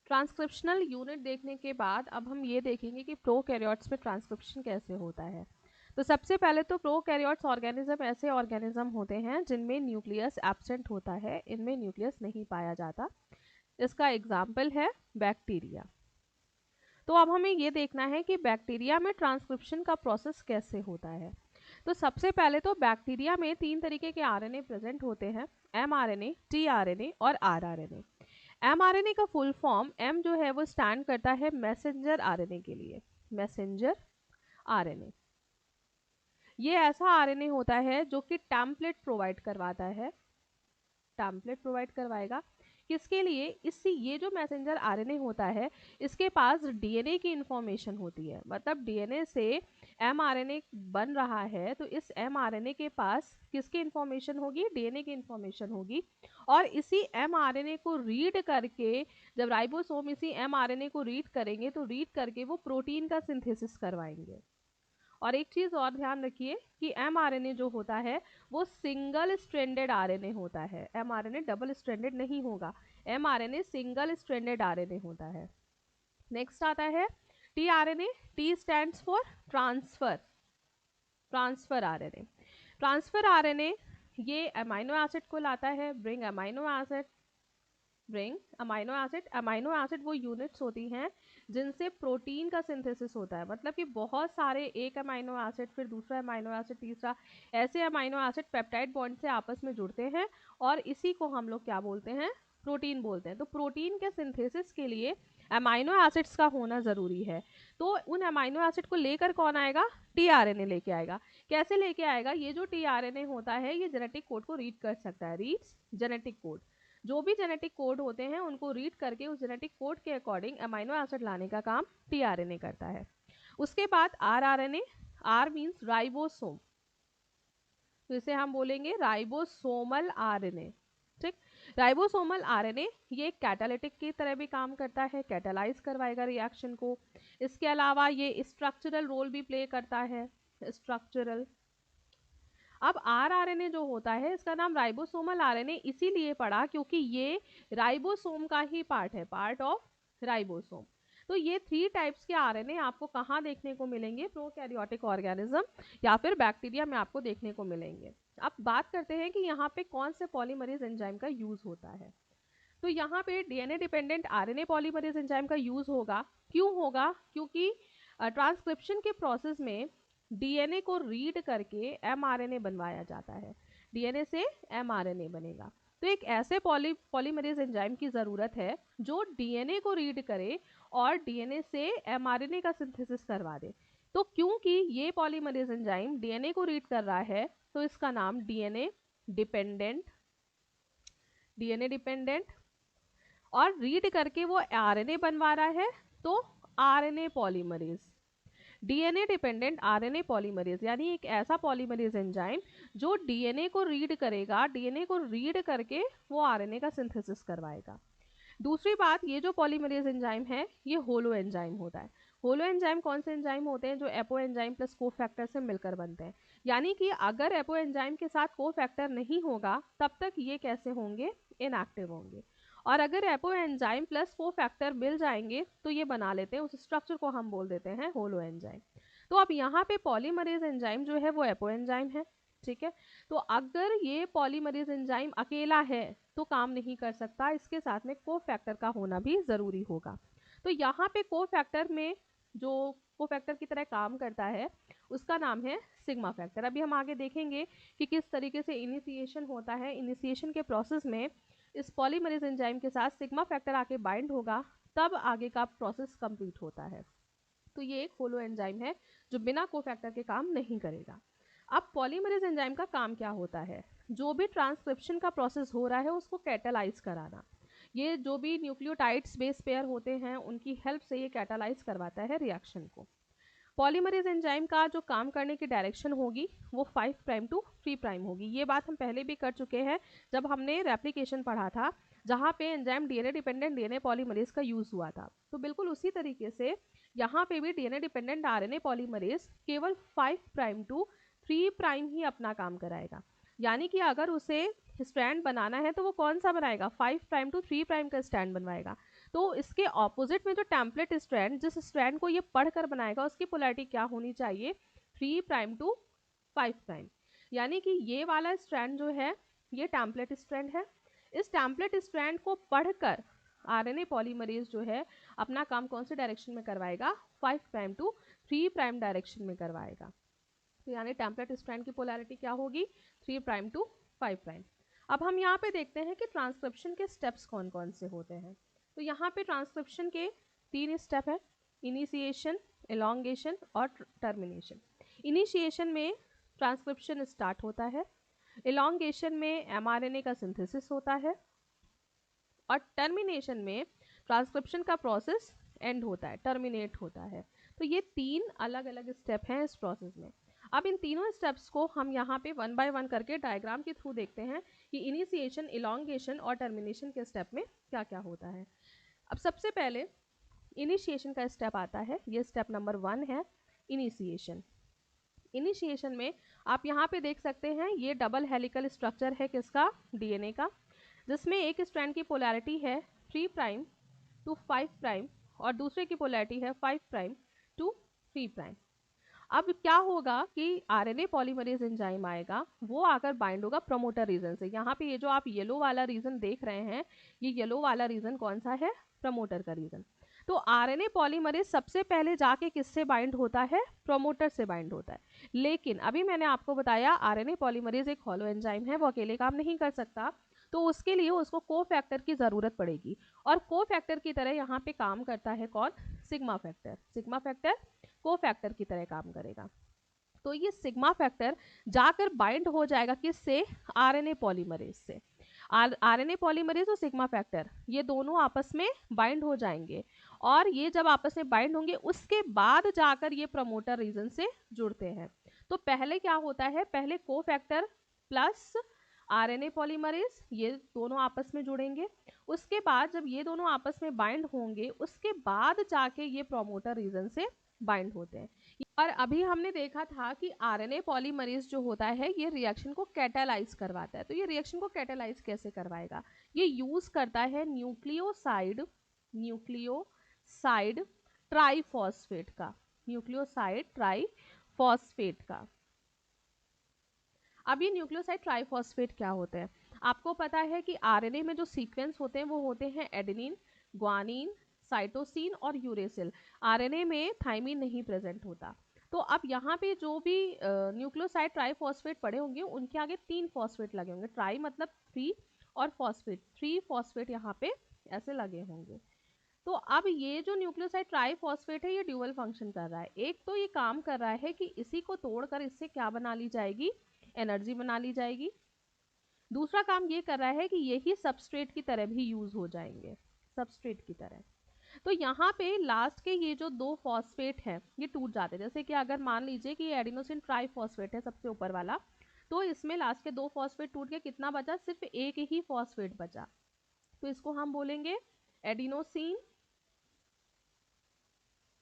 Transcriptional unit देखने के बाद अब हम ये देखेंगे कि प्रोकैरियोट्स में ट्रांसक्रिप्शन कैसे होता है। तो सबसे पहले तो प्रोकैरियोट्स ऑर्गेनिज्म ऐसे ऑर्गेनिज्म होते हैं जिनमें न्यूक्लियस एब्सेंट होता है, इनमें न्यूक्लियस नहीं पाया जाता। इसका एग्जाम्पल है बैक्टीरिया। तो अब हमें ये देखना है कि बैक्टीरिया में ट्रांसक्रिप्शन का प्रोसेस कैसे होता है। तो सबसे पहले तो बैक्टीरिया में 3 तरीके के आरएनए प्रेजेंट होते हैं, एमआरएनए, टीआरएनए और आरआरएनए। एमआरएनए का फुल फॉर्म एम जो है वो स्टैंड करता है मैसेंजर आरएनए के लिए, मैसेंजर आरएनए। ये ऐसा आरएनए होता है जो कि टेम्पलेट प्रोवाइड करवाता है, टेम्पलेट प्रोवाइड करवाएगा किसके लिए, इससे ये जो मैसेंजर आरएनए होता है इसके पास डीएनए की इंफॉर्मेशन होती है। मतलब डीएनए से एमआरएनए बन रहा है तो इस एमआरएनए के पास किसकी इंफॉर्मेशन होगी, डीएनए की इंफॉर्मेशन होगी। और इसी एमआरएनए को रीड करके जब राइबोसोम इसी एमआरएनए को रीड करेंगे तो रीड करके वो प्रोटीन का सिंथेसिस करवाएंगे। और एक चीज और ध्यान रखिए कि एमआरएनए जो होता है वो सिंगल स्ट्रैंडेड आरएनए होता है, एमआरएनए डबल स्ट्रैंडेड नहीं होगा, एमआरएनए सिंगल स्ट्रैंडेड आरएनए होता है। नेक्स्ट आता है tRNA. T stands for transfer, transfer RNA. Transfer RNA ये अमीनो एसिड को लाता है, bring amino acid, bring amino acid. Amino acid वो यूनिट्स होती हैं जिनसे प्रोटीन का सिंथेसिस होता है। मतलब कि बहुत सारे एक अमीनो एसिड, फिर दूसरा अमीनो एसिड, तीसरा, ऐसे अमीनो एसिड पेप्टाइड बॉन्ड से आपस में जुड़ते हैं और इसी को हम लोग क्या बोलते हैं, प्रोटीन बोलते हैं। तो प्रोटीन के सिंथेसिस के लिए अमीनो एसिड्स का होना ज़रूरी है। तो उन अमीनो एसिड को लेकर कौन आएगा, टीआरएनए लेके आएगा। कैसे लेके आएगा, ये जो टीआरएनए होता है ये जेनेटिक कोड को रीड कर सकता है, रीड्स जेनेटिक कोड। जो भी जेनेटिक कोड होते हैं उनको रीड करके उस जेनेटिक कोड के अकॉर्डिंग अमीनो एसिड लाने का काम टीआरएनए करता है। उसके बाद आरआरएनए, आर मींस राइबोसोम, तो इसे हम बोलेंगे राइबोसोमल आरएनए। ठीक, राइबोसोमल आरएनए ये कैटालिटिक की तरह भी काम करता है, कैटालाइज करवाएगा रिएक्शन को। इसके अलावा ये स्ट्रक्चरल रोल भी प्ले करता है, स्ट्रक्चरल। अब आरआरएनए जो होता है इसका नाम राइबोसोमल आरएनए इसीलिए पड़ा क्योंकि ये राइबोसोम का ही पार्ट है, पार्ट ऑफ राइबोसोम। तो ये 3 टाइप्स के आरएनए आपको कहाँ देखने को मिलेंगे, प्रोकैरियोटिक ऑर्गेनिज्म या फिर बैक्टीरिया में आपको देखने को मिलेंगे। अब बात करते हैं कि यहाँ पे कौन से पॉलीमरेज एंजाइम का यूज होता है। तो यहाँ पे DNA dependent RNA polymerase enzyme का यूज होगा। क्यों होगा, क्योंकि ट्रांसक्रिप्शन के प्रोसेस में डीएनए को रीड करके एमआरएनए बनवाया जाता है, डीएनए से एमआरएनए बनेगा। तो एक ऐसे पॉलीमरेज एंजाइम की ज़रूरत है जो डीएनए को रीड करे और डीएनए से एमआरएनए का सिंथेसिस करवा दे। तो क्योंकि ये पॉलीमरेज एंजाइम डीएनए को रीड कर रहा है तो इसका नाम डीएनए डिपेंडेंट, डीएनए डिपेंडेंट, और रीड करके वो आरएनए बनवा रहा है तो RNA polymerase. DNA dependent RNA polymerase यानी एक ऐसा पॉलीमरेज एंजाइम जो डीएनए को रीड करेगा, डीएनए को रीड करके वो आरएनए का सिंथेसिस करवाएगा। दूसरी बात, ये जो पॉलीमरेज एंजाइम है ये होलो एंजाइम होता है। होलो एंजाइम कौन से एंजाइम होते हैं, जो एपो एंजाइम प्लस कोफैक्टर से मिलकर बनते हैं। यानी कि अगर एपो एंजाइम के साथ कोफैक्टर नहीं होगा तब तक ये कैसे होंगे, इनएक्टिव होंगे। और अगर एपो एंजाइम प्लस कोफैक्टर मिल जाएंगे तो ये बना लेते हैं, उस स्ट्रक्चर को हम बोल देते हैं होलो एंजाइम। तो अब यहाँ पे पॉलीमरेज एंजाइम जो है वो एपो एंजाइम है। ठीक है, तो अगर ये पॉलीमरेज एंजाइम अकेला है तो काम नहीं कर सकता, इसके साथ में कोफैक्टर का होना भी ज़रूरी होगा। तो यहाँ पे कोफैक्टर में जो कोफैक्टर की तरह काम करता है उसका नाम है सिग्मा फैक्टर। अभी हम आगे देखेंगे कि किस तरीके से इनिशिएशन होता है। इनिशिएशन के प्रोसेस में इस पॉलीमरेज एंजाइम के साथ सिग्मा फैक्टर आके बाइंड होगा तब आगे का प्रोसेस कंप्लीट होता है। तो ये एक होलो एंजाइम है जो बिना कोफैक्टर के काम नहीं करेगा। अब पॉलीमरेज एंजाइम का काम क्या होता है, जो भी ट्रांसक्रिप्शन का प्रोसेस हो रहा है उसको कैटालाइज कराना। ये जो भी न्यूक्लियोटाइड्स बेस पेयर होते हैं उनकी हेल्प से ये कैटालाइज करवाता है रिएक्शन को। पॉलीमरेज एंजाइम का जो काम करने की डायरेक्शन होगी वो 5 प्राइम टू 3 प्राइम होगी। ये बात हम पहले भी कर चुके हैं जब हमने रेप्लिकेशन पढ़ा था, जहाँ पे enzyme DNA dependent DNA polymerase का यूज हुआ था। तो बिल्कुल उसी तरीके से यहाँ पे भी डीएनए डिपेंडेंट आरएनए पॉलीमरेज केवल 5 प्राइम टू 3 प्राइम ही अपना काम कराएगा। यानी कि अगर उसे स्ट्रैंड बनाना है तो वो कौन सा बनाएगा, 5 प्राइम टू 3 प्राइम का स्टैंड बनवाएगा। तो इसके ऑपोजिट में जो टेम्पलेट स्ट्रैंड, जिस स्ट्रैंड को ये पढ़कर बनाएगा, उसकी पोलैरिटी क्या होनी चाहिए, 3 प्राइम टू 5 प्राइम। यानी कि ये वाला स्ट्रैंड जो है ये टेम्पलेट स्ट्रैंड है। इस टेम्पलेट स्ट्रैंड को पढ़कर आरएनए पॉलीमरेज जो है अपना काम कौन से डायरेक्शन में करवाएगा, 5 प्राइम टू 3 प्राइम डायरेक्शन में करवाएगा। तो यानी टेम्पलेट स्ट्रैंड की पोलैरिटी क्या होगी, 3 प्राइम टू 5 प्राइम। अब हम यहाँ पे देखते हैं कि ट्रांसक्रिप्शन के स्टेप्स कौन कौन से होते हैं। तो यहाँ पे ट्रांसक्रिप्शन के 3 स्टेप है, इनिशिएशन, एलोंगेशन और टर्मिनेशन। इनिशिएशन में ट्रांसक्रिप्शन स्टार्ट होता है, एलोंगेशन में एमआरएनए का सिंथेसिस होता है और टर्मिनेशन में ट्रांसक्रिप्शन का प्रोसेस एंड होता है, टर्मिनेट होता है। तो ये 3 अलग अलग स्टेप हैं इस प्रोसेस में। अब इन तीनों स्टेप्स को हम यहाँ पे 1 बाय 1 करके डायग्राम के थ्रू देखते हैं कि इनिशिएशन, इलोंगेशन और टर्मिनेशन के स्टेप में क्या क्या होता है। अब सबसे पहले इनिशिएशन का स्टेप आता है, ये स्टेप नंबर 1 है, इनिशिएशन। इनिशिएशन में आप यहाँ पे देख सकते हैं ये डबल हेलिकल स्ट्रक्चर है किसका, डीएनए का, जिसमें एक स्ट्रैंड की पोलैरिटी है 3 प्राइम टू 5 प्राइम और दूसरे की पोलैरिटी है 5 प्राइम टू 3 प्राइम। अब क्या होगा कि आरएनए पॉलीमरेज एंजाइम आएगा, वो आकर बाइंड होगा प्रमोटर रीजन से। यहाँ पे ये जो आप येलो वाला रीजन देख रहे हैं, ये येलो वाला रीजन कौन सा है, प्रमोटर का रीजन। तो आरएनए पॉलीमरेज सबसे पहले जाके किससे बाइंड होता है, प्रमोटर से बाइंड होता है। लेकिन अभी मैंने आपको बताया आरएनए पॉलीमरेज एक हॉलो एंजाइम है, वो अकेले काम नहीं कर सकता, तो उसके लिए उसको कोफैक्टर की ज़रूरत पड़ेगी। और कोफैक्टर की तरह यहाँ पे काम करता है कौन, sigma factor. Sigma factor cofactor की तरह काम करेगा। तो ये सिग्मा फैक्टर जाकर बाइंड हो जाएगा किससे, आरएनए पॉलीमरेज से। आरएनए पॉलीमरेज और सिग्मा फैक्टर ये दोनों आपस में बाइंड हो जाएंगे और ये जब आपस में बाइंड होंगे उसके बाद जाकर ये प्रमोटर रीजन से जुड़ते हैं। तो पहले क्या होता है, पहले कोफैक्टर प्लस आरएनए पॉलीमरेज ये दोनों आपस में जुड़ेंगे, उसके बाद जब ये दोनों आपस में बाइंड होंगे उसके बाद जाके ये प्रमोटर रीजन से बाइंड होते हैं। और अभी हमने देखा था कि आरएनए पॉलीमरेज जो होता है ये रिएक्शन को कैटालाइज करवाता है। तो ये रिएक्शन को कैटालाइज कैसे करवाएगा, ये यूज करता है न्यूक्लियोसाइड ट्राइफॉस्फेट का, न्यूक्लियोसाइड ट्राइफॉस्फेट का। अब ये न्यूक्लियोसाइड ट्राइफॉस्फेट क्या होते हैं, आपको पता है कि आरएनए में जो सीक्वेंस होते हैं वो होते हैं एडेनिन, ग्वानिन, साइटोसिन और यूरेसिल। आरएनए में थाइमिन नहीं प्रेजेंट होता। तो अब यहाँ पे जो भी न्यूक्लियोसाइड ट्राइफॉस्फेट पड़े होंगे उनके आगे 3 फॉस्फेट लगे होंगे, ट्राई मतलब 3 और फॉस्फेट 3 फॉस्फेट यहाँ पे ऐसे लगे होंगे। तो अब ये जो न्यूक्लियोसाइड ट्राइफॉस्फेट है ये ड्यूअल फंक्शन कर रहा है। एक तो ये काम कर रहा है कि इसी को तोड़कर इससे क्या बना ली जाएगी, एनर्जी बना ली जाएगी। दूसरा काम ये कर रहा है कि यही सबस्ट्रेट की तरह भी यूज हो जाएंगे, सबस्ट्रेट की तरह। तो यहाँ पे लास्ट के ये जो 2 फॉस्फेट हैं ये टूट जाते हैं। जैसे कि अगर मान लीजिए कि एडिनोसिन ट्राइफॉस्फेट है सबसे ऊपर वाला, तो इसमें लास्ट के 2 फॉस्फेट टूट के कितना बचा, सिर्फ एक ही फॉस्फेट बचा। तो इसको हम बोलेंगे एडिनोसिन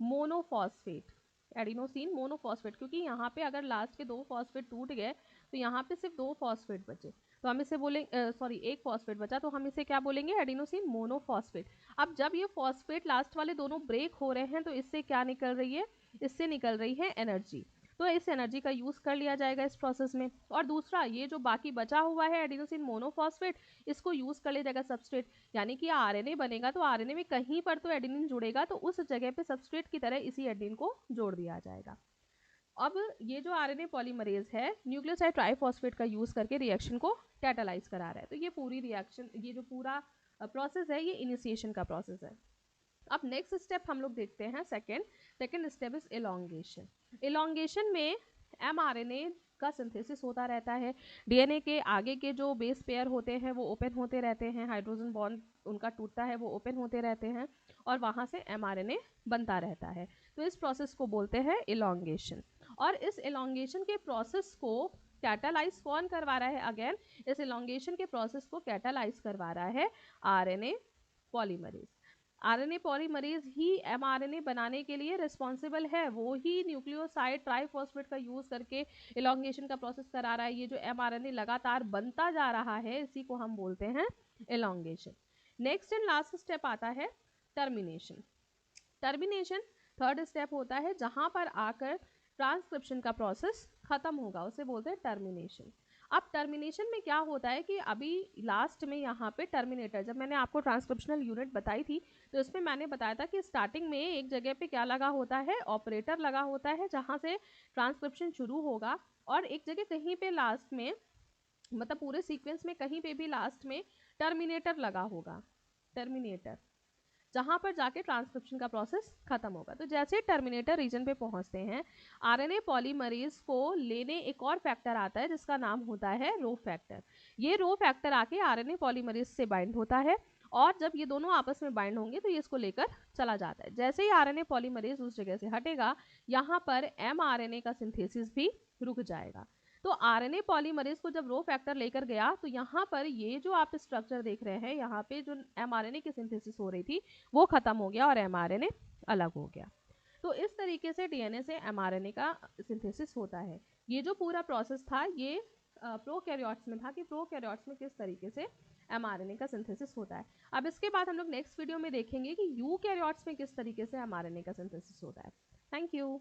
मोनोफॉस्फेट, एडिनोसिन मोनोफॉस्फेट, क्योंकि यहाँ पे अगर लास्ट के 2 फॉस्फेट टूट गए तो यहाँ पे सिर्फ 2 फॉस्फेट बचे, तो हम इसे बोलेंगे सॉरी 1 फॉस्फेट बचा, तो हम इसे क्या बोलेंगे, एडिनोसिन मोनोफॉस्फेट। अब जब ये फॉस्फेट लास्ट वाले दोनों ब्रेक हो रहे हैं तो इससे क्या निकल रही है, इससे निकल रही है एनर्जी। तो इस एनर्जी का यूज कर लिया जाएगा इस प्रोसेस में। और दूसरा ये जो बाकी बचा हुआ है एडिनोसिन मोनोफॉस्फेट, इसको यूज कर लिया जाएगा सबस्ट्रेट। यानी कि आरएनए बनेगा तो आरएनए में कहीं पर तो एडेनिन जुड़ेगा, तो उस जगह पे सबस्ट्रेट की तरह इसी एडेनिन को जोड़ दिया जाएगा। अब ये जो आरएनए पॉलीमरेज है न्यूक्लियोसाइड ट्राइफॉस्फेट का यूज करके रिएक्शन को कैटालाइज करा रहा है। तो ये पूरी रिएक्शन, ये जो पूरा प्रोसेस है ये इनिशिएशन का प्रोसेस है। अब नेक्स्ट स्टेप हम लोग देखते हैं, second step is elongation. Elongation में एमआरएनए का सिंथेसिस होता रहता है, डीएनए के आगे के जो बेस पेयर होते हैं वो ओपन होते रहते हैं, हाइड्रोजन बॉन्ड उनका टूटता है वो ओपन होते रहते हैं और वहाँ से एमआरएनए बनता रहता है। तो इस प्रोसेस को बोलते हैं एलोंगेशन। और इस एलोंगेशन के प्रोसेस को कैटालाइज कौन करवा रहा है, अगेन इस एलोंगेशन के प्रोसेस को कैटालाइज करवा रहा है आरएनए पॉलीमरेज। आरएनए पॉलीमरेज ही एमआरएनए बनाने के लिए रिस्पॉन्सिबल है, वो ही न्यूक्लियोसाइड ट्राइफॉस्फेट का यूज करके एलोंगेशन का प्रोसेस करा रहा है। ये जो एमआरएनए लगातार बनता जा रहा है इसी को हम बोलते हैं elongation. Next and last step आता है टर्मिनेशन। टर्मिनेशन थर्ड स्टेप होता है जहां पर आकर ट्रांसक्रिप्शन का प्रोसेस खत्म होगा, उसे बोलते हैं टर्मिनेशन। अब टर्मिनेशन में क्या होता है कि अभी लास्ट में यहाँ पे टर्मिनेटर, जब मैंने आपको ट्रांसक्रिप्शनल यूनिट बताई थी तो इसमें मैंने बताया था कि स्टार्टिंग में एक जगह पे क्या लगा होता है, ऑपरेटर लगा होता है जहाँ से ट्रांसक्रिप्शन शुरू होगा, और एक जगह कहीं पे लास्ट में, मतलब पूरे सीक्वेंस में कहीं पे भी लास्ट में टर्मिनेटर लगा होगा, टर्मिनेटर, जहां पर जाके ट्रांसक्रिप्शन का प्रोसेस खत्म होगा। तो जैसे टर्मिनेटर रीजन पे पहुंचते हैं, आरएनए पॉलीमरेज को लेने एक और फैक्टर आता है जिसका नाम होता है रो फैक्टर। ये रो फैक्टर आके आरएनए पॉलीमरेज से बाइंड होता है, और जब ये दोनों आपस में बाइंड होंगे तो ये इसको लेकर चला जाता है। जैसे ही आरएनए पॉलीमरेज उस जगह से हटेगा, यहाँ पर एमआरएनए का सिंथेसिस भी रुक जाएगा। तो आरएनए पॉलीमरेज को जब रो फैक्टर लेकर गया तो यहाँ पर ये जो आप स्ट्रक्चर देख रहे हैं, यहाँ पे जो एमआरएनए की सिंथेसिस हो रही थी वो खत्म हो गया और एमआरएनए अलग हो गया। तो इस तरीके से डीएनए से एमआरएनए का सिंथेसिस होता है। ये जो पूरा प्रोसेस था ये प्रोकैरियोट्स में था कि प्रोकैरियोट्स में किस तरीके से एमआरएनए का सिंथेसिस होता है। अब इसके बाद हम लोग नेक्स्ट वीडियो में देखेंगे कि यूकैरियोट्स में किस तरीके से एमआरएनए का सिंथेसिस होता है। Thank you.